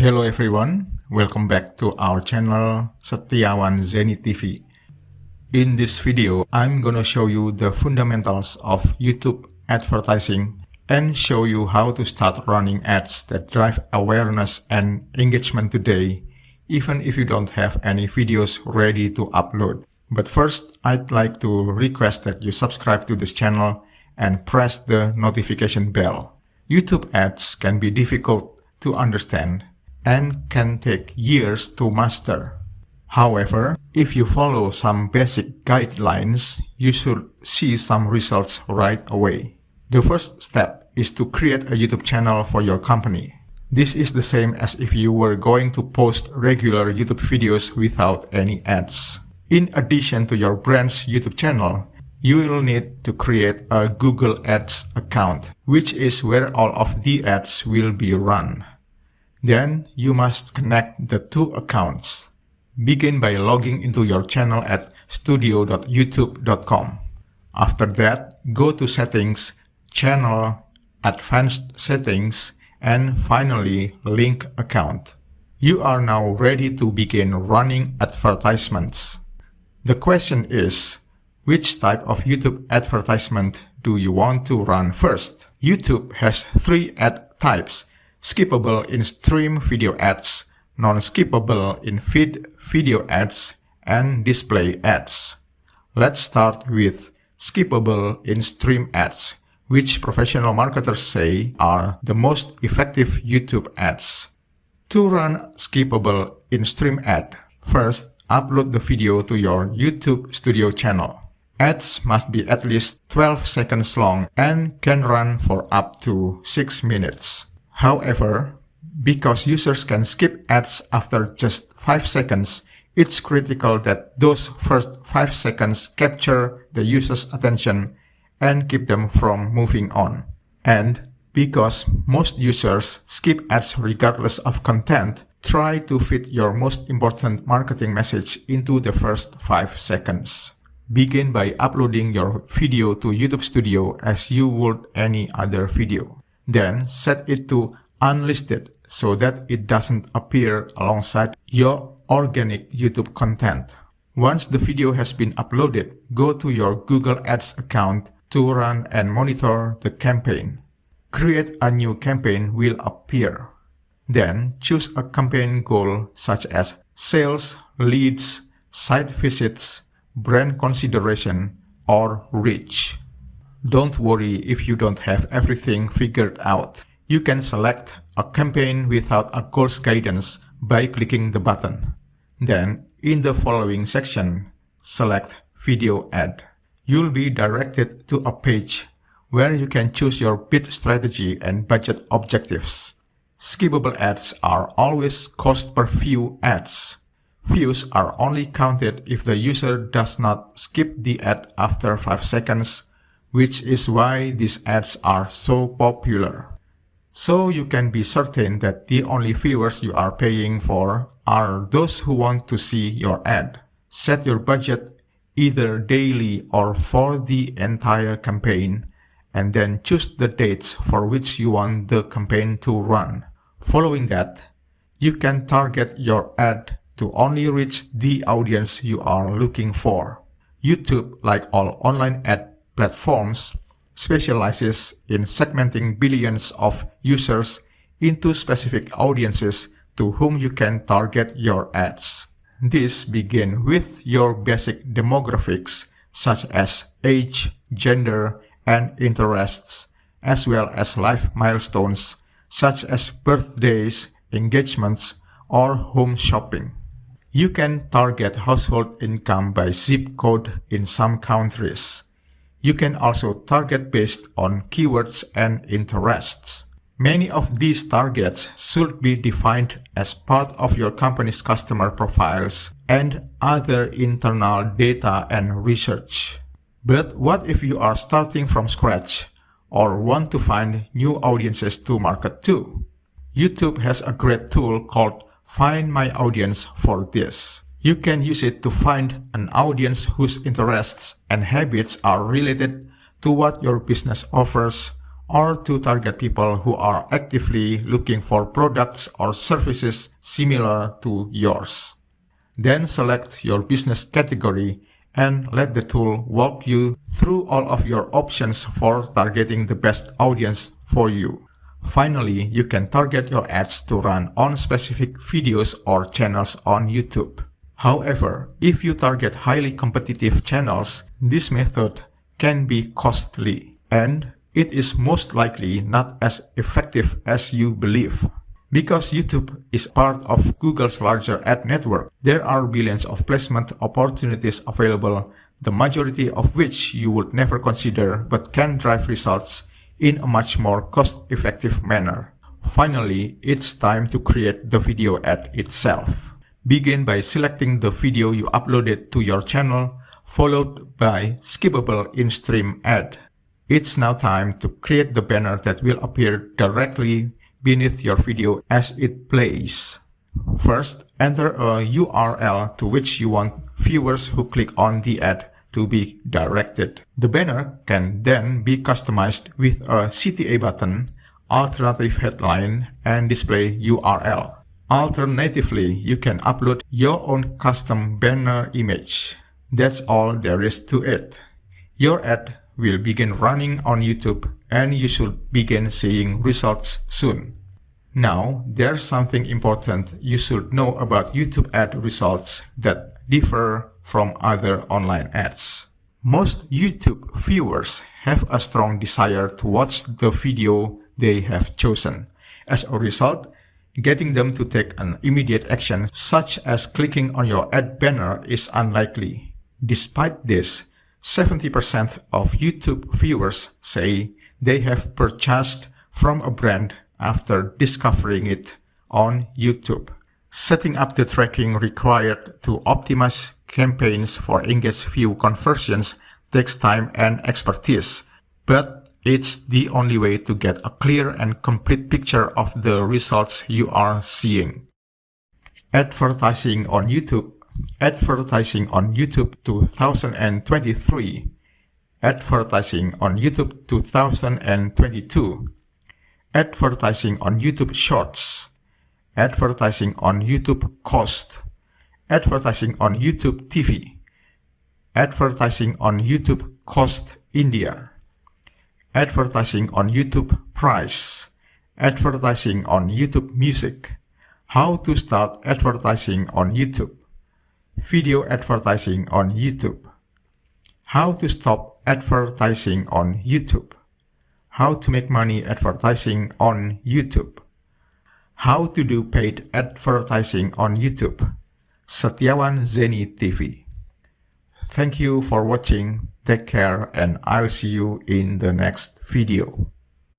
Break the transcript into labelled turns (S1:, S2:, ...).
S1: Hello everyone, welcome back to our channel Setiawan Zeni TV. In this video, I'm gonna show you the fundamentals of YouTube advertising and show you how to start running ads that drive awareness and engagement today, even if you don't have any videos ready to upload. But first, I'd like to request that you subscribe to this channel and press the notification bell. YouTube ads can be difficult to understand and can take years to master. However, if you follow some basic guidelines, you should see some results right away. The first step is to create a YouTube channel for your company. This is the same as if you were going to post regular YouTube videos without any ads. In addition to your brand's YouTube channel, you will need to create a Google Ads account, which is where all of the ads will be run. Then you must connect the two accounts. Begin by logging into your channel at studio.youtube.com. After that, go to Settings, Channel, Advanced Settings, and finally Link Account. You are now ready to begin running advertisements. The question is, which type of YouTube advertisement do you want to run first? YouTube has three ad types: skippable in-stream video ads, non-skippable in-feed video ads, and display ads. Let's start with skippable in-stream ads, which professional marketers say are the most effective YouTube ads. To run skippable in-stream ad, first upload the video to your YouTube Studio channel. Ads must be at least 12 seconds long and can run for up to 6 minutes. However, because users can skip ads after just 5 seconds, it's critical that those first 5 seconds capture the user's attention and keep them from moving on. And because most users skip ads regardless of content, try to fit your most important marketing message into the first 5 seconds. Begin by uploading your video to YouTube Studio as you would any other video. Then set it to unlisted so that it doesn't appear alongside your organic YouTube content. Once the video has been uploaded, go to your Google Ads account to run and monitor the campaign. Create a new campaign will appear. Then choose a campaign goal such as sales, leads, site visits, brand consideration, or reach. Don't worry if you don't have everything figured out. You can select a campaign without a goals guidance by clicking the button. Then, in the following section, select Video Ad. You'll be directed to a page where you can choose your bid strategy and budget objectives. Skippable ads are always cost per view ads. Views are only counted if the user does not skip the ad after 5 seconds, which is why these ads are so popular. So you can be certain that the only viewers you are paying for are those who want to see your ad. Set your budget either daily or for the entire campaign, and then choose the dates for which you want the campaign to run. Following that, you can target your ad to only reach the audience you are looking for. YouTube, like all online ad platforms, specializes in segmenting billions of users into specific audiences to whom you can target your ads. This begins with your basic demographics such as age, gender, and interests, as well as life milestones such as birthdays, engagements, or home shopping. You can target household income by zip code in some countries. You can also target based on keywords and interests. Many of these targets should be defined as part of your company's customer profiles and other internal data and research. But what if you are starting from scratch or want to find new audiences to market to? YouTube has a great tool called Find My Audience for this. You can use it to find an audience whose interests and habits are related to what your business offers or to target people who are actively looking for products or services similar to yours. Then select your business category and let the tool walk you through all of your options for targeting the best audience for you. Finally, you can target your ads to run on specific videos or channels on YouTube. However, if you target highly competitive channels, this method can be costly, and it is most likely not as effective as you believe. Because YouTube is part of Google's larger ad network, there are billions of placement opportunities available, the majority of which you would never consider but can drive results in a much more cost-effective manner. Finally, it's time to create the video ad itself. Begin by selecting the video you uploaded to your channel, followed by skippable in-stream ad. It's now time to create the banner that will appear directly beneath your video as it plays. First, enter a URL to which you want viewers who click on the ad to be directed. The banner can then be customized with a CTA button, alternative headline, and display URL. Alternatively, you can upload your own custom banner image. That's all there is to it. Your ad will begin running on YouTube and you should begin seeing results soon. Now, there's something important you should know about YouTube ad results that differ from other online ads. Most YouTube viewers have a strong desire to watch the video they have chosen. As a result, getting them to take an immediate action, such as clicking on your ad banner, is unlikely. Despite this, 70% of YouTube viewers say they have purchased from a brand after discovering it on YouTube. Setting up the tracking required to optimize campaigns for engaged view conversions takes time and expertise, but it's the only way to get a clear and complete picture of the results you are seeing. Advertising on YouTube. Advertising on YouTube 2023. Advertising on YouTube 2022. Advertising on YouTube Shorts. Advertising on YouTube Cost. Advertising on YouTube TV. Advertising on YouTube Cost India. Advertising on YouTube Price. Advertising on YouTube Music. How to start advertising on YouTube. Video advertising on YouTube. How to stop advertising on YouTube. How to make money advertising on YouTube. How to do paid advertising on YouTube. Setiawan Zeni TV. Thank you for watching. Take care and I'll see you in the next video.